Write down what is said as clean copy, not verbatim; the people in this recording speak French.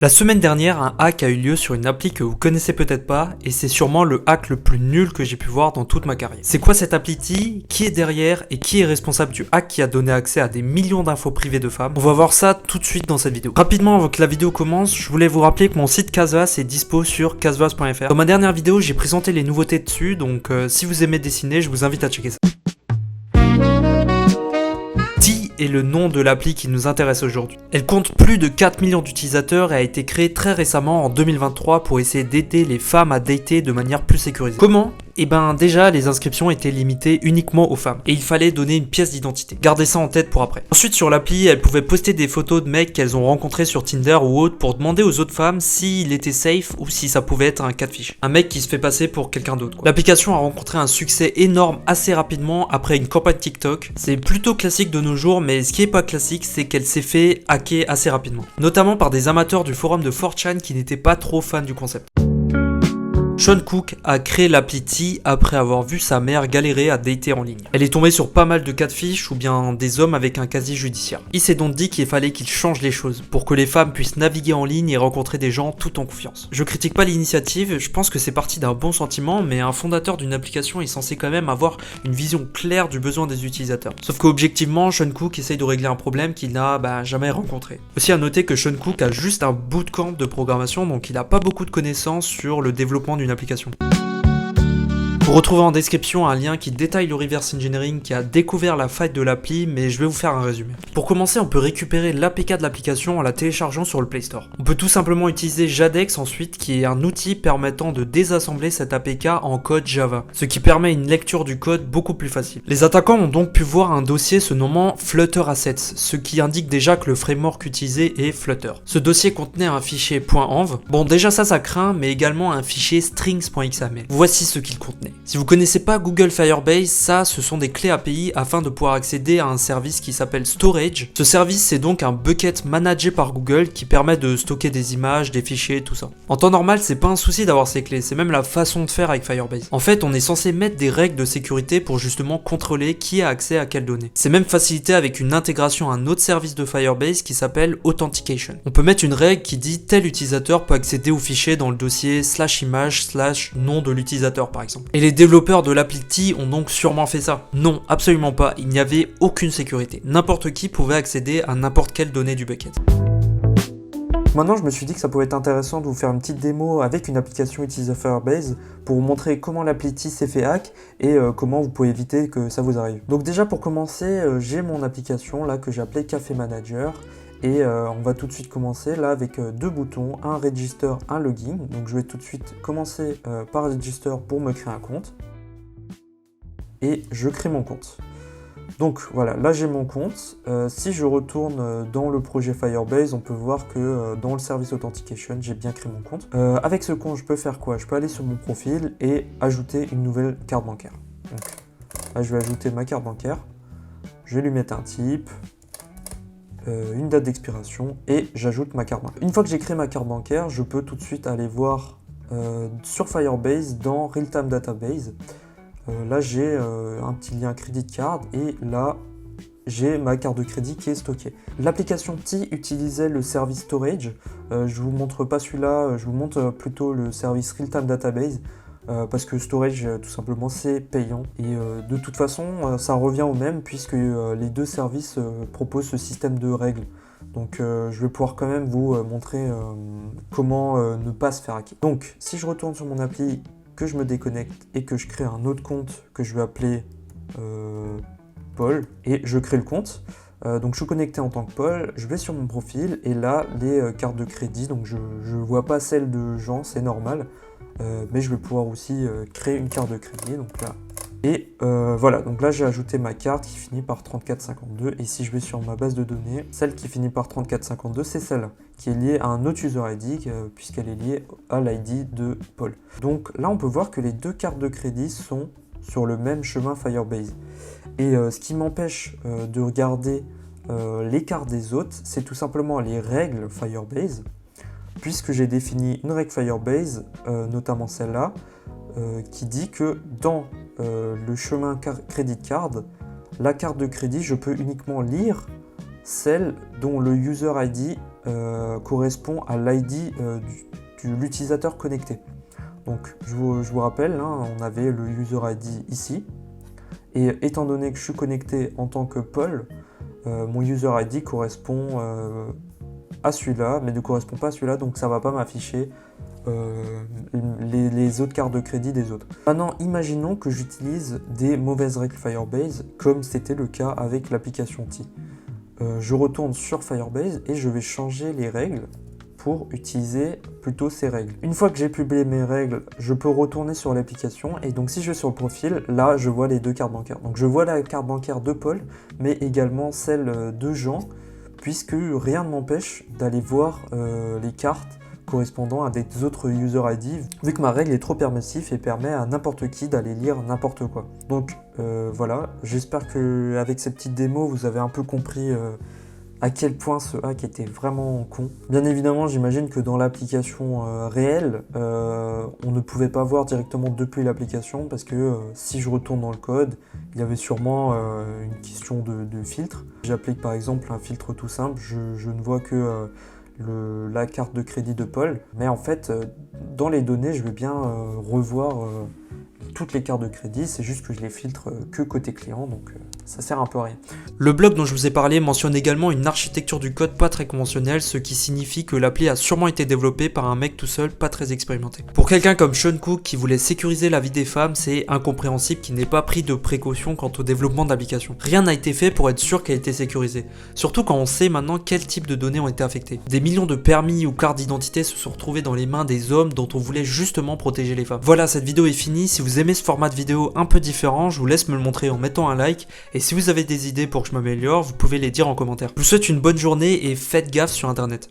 La semaine dernière, un hack a eu lieu sur une appli que vous connaissez peut-être pas, et c'est sûrement le hack le plus nul que j'ai pu voir dans toute ma carrière. C'est quoi cette appli Ti? Qui est derrière et qui est responsable du hack qui a donné accès à des millions d'infos privées de femmes? On va voir ça tout de suite dans cette vidéo. Rapidement, avant que la vidéo commence, je voulais vous rappeler que mon site Canvas est dispo sur canvas.fr. Dans ma dernière vidéo, j'ai présenté les nouveautés dessus, donc si vous aimez dessiner, je vous invite à checker ça. Ti est le nom de l'appli qui nous intéresse aujourd'hui. Elle compte plus de 4 millions d'utilisateurs et a été créée très récemment en 2023 pour essayer d'aider les femmes à dater de manière plus sécurisée. Comment ? Eh ben déjà, les inscriptions étaient limitées uniquement aux femmes et il fallait donner une pièce d'identité. Gardez ça en tête pour après. Ensuite, sur l'appli, elles pouvaient poster des photos de mecs qu'elles ont rencontrés sur Tinder ou autre pour demander aux autres femmes s'il était safe ou si ça pouvait être un catfish. Un mec qui se fait passer pour quelqu'un d'autre. L'application a rencontré un succès énorme assez rapidement après une campagne TikTok. C'est plutôt classique de nos jours, mais ce qui est pas classique, c'est qu'elle s'est fait hacker assez rapidement. Notamment par des amateurs du forum de 4chan qui n'étaient pas trop fans du concept. Sean Cook a créé l'appli Ti après avoir vu sa mère galérer à dater en ligne. Elle est tombée sur pas mal de catfish ou bien des hommes avec un casier judiciaire. Il s'est donc dit qu'il fallait qu'il change les choses pour que les femmes puissent naviguer en ligne et rencontrer des gens tout en confiance. Je critique pas l'initiative, je pense que c'est parti d'un bon sentiment, mais un fondateur d'une application est censé quand même avoir une vision claire du besoin des utilisateurs. Sauf qu'objectivement, Sean Cook essaye de régler un problème qu'il n'a jamais rencontré. Aussi à noter que Sean Cook a juste un bootcamp de programmation, donc il n'a pas beaucoup de connaissances sur le développement d'une application. Vous retrouvez en description un lien qui détaille le reverse engineering qui a découvert la faille de l'appli, mais je vais vous faire un résumé. Pour commencer, on peut récupérer l'APK de l'application en la téléchargeant sur le Play Store. On peut tout simplement utiliser Jadex ensuite, qui est un outil permettant de désassembler cette APK en code Java, ce qui permet une lecture du code beaucoup plus facile. Les attaquants ont donc pu voir un dossier se nommant Flutter Assets, ce qui indique déjà que le framework utilisé est Flutter. Ce dossier contenait un fichier .env. Bon, déjà ça craint, mais également un fichier strings.xml. Voici ce qu'il contenait. Si vous connaissez pas Google Firebase, ce sont des clés API afin de pouvoir accéder à un service qui s'appelle Storage. Ce service, c'est donc un bucket managé par Google qui permet de stocker des images, des fichiers, tout ça. En temps normal, c'est pas un souci d'avoir ces clés, c'est même la façon de faire avec Firebase. En fait, on est censé mettre des règles de sécurité pour justement contrôler qui a accès à quelles données. C'est même facilité avec une intégration à un autre service de Firebase qui s'appelle Authentication. On peut mettre une règle qui dit tel utilisateur peut accéder au fichier dans le dossier /image/nom de l'utilisateur par exemple. Et les développeurs de l'appli Ti ont donc sûrement fait ça? Non, absolument pas, il n'y avait aucune sécurité. N'importe qui pouvait accéder à n'importe quelle donnée du bucket. Maintenant, je me suis dit que ça pouvait être intéressant de vous faire une petite démo avec une application utilisant Firebase pour vous montrer comment l'appli Ti s'est fait hack et comment vous pouvez éviter que ça vous arrive. Donc déjà pour commencer, j'ai mon application là que j'ai appelée Café Manager. Et on va tout de suite commencer là avec deux boutons, un register, un login. Donc je vais tout de suite commencer par register pour me créer un compte. Et je crée mon compte. Donc voilà, là j'ai mon compte. Si je retourne dans le projet Firebase, on peut voir que dans le service Authentication, j'ai bien créé mon compte. Avec ce compte, je peux faire quoi? Je peux aller sur mon profil et ajouter une nouvelle carte bancaire. Donc là je vais ajouter ma carte bancaire. Je vais lui mettre un type. Une date d'expiration et j'ajoute ma carte bancaire. Une fois que j'ai créé ma carte bancaire, je peux tout de suite aller voir sur Firebase dans Real-Time Database. Là j'ai un petit lien Credit Card et là j'ai ma carte de crédit qui est stockée. L'application Ti utilisait le service Storage. Je vous montre pas celui-là, je vous montre plutôt le service Real-Time Database. Parce que Storage, tout simplement, c'est payant. Et de toute façon, ça revient au même puisque les deux services proposent ce système de règles. Donc je vais pouvoir quand même vous montrer comment ne pas se faire hacker. Donc si je retourne sur mon appli, que je me déconnecte et que je crée un autre compte que je vais appeler Paul, et je crée le compte. Donc je suis connecté en tant que Paul, je vais sur mon profil et là les cartes de crédit, donc je vois pas celles de Jean, c'est normal. Mais je vais pouvoir aussi créer une carte de crédit, donc là. Et voilà, donc là j'ai ajouté ma carte qui finit par 3452 et si je vais sur ma base de données, celle qui finit par 3452, c'est celle-là, qui est liée à un autre user ID puisqu'elle est liée à l'ID de Paul. Donc là on peut voir que les deux cartes de crédit sont sur le même chemin Firebase. Et ce qui m'empêche de regarder les cartes des autres, c'est tout simplement les règles Firebase. Puisque j'ai défini une règle Firebase, notamment celle-là, qui dit que dans le chemin Credit Card, la carte de crédit, je peux uniquement lire celle dont le user ID correspond à l'ID de l'utilisateur connecté. Donc je vous rappelle, hein, on avait le user ID ici, et étant donné que je suis connecté en tant que Paul, mon user ID correspond à celui-là, mais ne correspond pas à celui-là, donc ça va pas m'afficher les autres cartes de crédit des autres. Maintenant, imaginons que j'utilise des mauvaises règles Firebase, comme c'était le cas avec l'application Ti. Je retourne sur Firebase et je vais changer les règles pour utiliser plutôt ces règles. Une fois que j'ai publié mes règles, je peux retourner sur l'application et donc si je vais sur le profil, là je vois les deux cartes bancaires. Donc je vois la carte bancaire de Paul, mais également celle de Jean, puisque rien ne m'empêche d'aller voir les cartes correspondant à des autres user ID, vu que ma règle est trop permissive et permet à n'importe qui d'aller lire n'importe quoi. Donc voilà, j'espère qu'avec ces petites démos, vous avez un peu compris à quel point ce hack était vraiment con. Bien évidemment, j'imagine que dans l'application réelle, on ne pouvait pas voir directement depuis l'application, parce que si je retourne dans le code, il y avait sûrement une question de filtre. J'applique par exemple un filtre tout simple, je ne vois que la carte de crédit de Paul, mais en fait, dans les données, je vais bien revoir toutes les cartes de crédit, c'est juste que je les filtre que côté client, donc ça sert un peu à rien. Le blog dont je vous ai parlé mentionne également une architecture du code pas très conventionnelle, ce qui signifie que l'appli a sûrement été développée par un mec tout seul, pas très expérimenté. Pour quelqu'un comme Sean Cook qui voulait sécuriser la vie des femmes, c'est incompréhensible qu'il n'ait pas pris de précautions quant au développement de l'application. Rien n'a été fait pour être sûr qu'elle était sécurisée, surtout quand on sait maintenant quel type de données ont été affectées. Des millions de permis ou cartes d'identité se sont retrouvés dans les mains des hommes dont on voulait justement protéger les femmes. Voilà, cette vidéo est finie. Si vous aimez ce format de vidéo un peu différent, je vous laisse me le montrer en mettant un like, et si vous avez des idées pour que je m'améliore, vous pouvez les dire en commentaire. Je vous souhaite une bonne journée et faites gaffe sur internet.